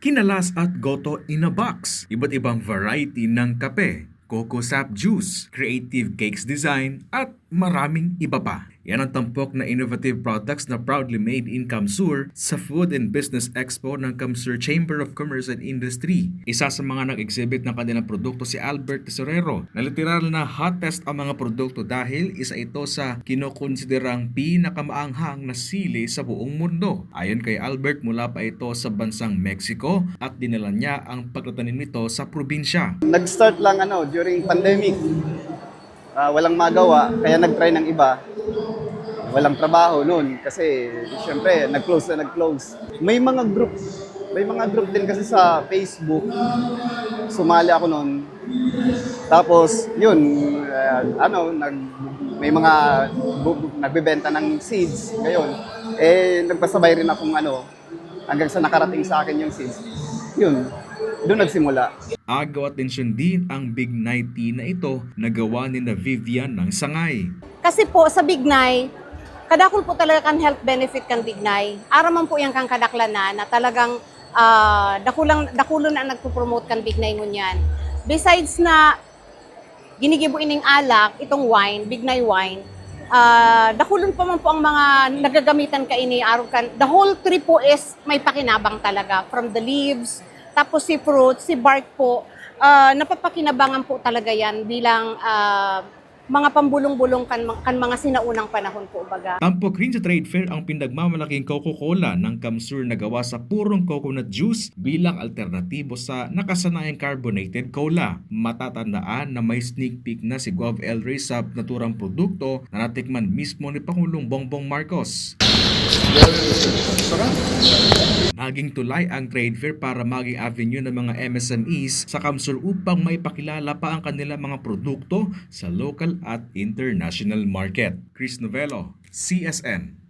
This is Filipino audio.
Kinalas at Goto in a Box, iba't ibang variety ng kape, coco sap juice, creative cakes design, at maraming iba pa. Yan ang tampok na innovative products na proudly made in Kamsur sa Food and Business Expo ng Kamsur Chamber of Commerce and Industry. Isa sa mga nag-exhibit ng kanilang produkto si Albert Tesorero, na literal na hottest ang mga produkto dahil isa ito sa kinokonsiderang pinakamaanghang na sili sa buong mundo. Ayon kay Albert, mula pa ito sa bansang Mexico at dinala niya ang pagtatanim nito sa probinsya. Nag-start lang during pandemic. Walang magawa, kaya nag-try ng iba. Walang trabaho noon kasi siyempre nag-close. May mga group din kasi sa Facebook. Sumali ako noon. Tapos yun, may mga nagbebenta ng seeds ngayon. Nagpasabay rin akong hanggang sa nakarating sa akin yung seeds. Yun, doon nagsimula. Agaw atensyon din ang Big Night tea na ito na gawa ni na Vivian ng Sangay. Kasi po sa Bignay, kadakol po talaga kan health benefit kan Bignay. Araman po yan kang kadaklanan na talagang dakulan na nagpo-promote kan Bignay ngunyan. Besides na ginigibo ining alak, itong wine, Bignay wine, dakulon pa man po ang mga nagagamitan ka ini araw kan. The whole tree po is may pakinabang talaga from the leaves, tapos si fruit, si bark po, napapakinabangan po talaga yan bilang mga pambulong-bulong kan mga sinaunang panahon po baga. Tampok rin sa trade fair ang pinagmamalaking Coca-Cola ng Kamsur na gawa sa purong coconut juice bilang alternatibo sa nakasanayang carbonated cola. Matatandaan na may sneak peek na si Gov. L. Ray sa naturang produkto na natikman mismo ni Pangulong Bongbong Marcos. Naging tulay ang trade fair para maging avenue ng mga MSMEs sa Kamsur upang maipakilala pa ang kanilang mga produkto sa local at international market. Chris Novello, CSN.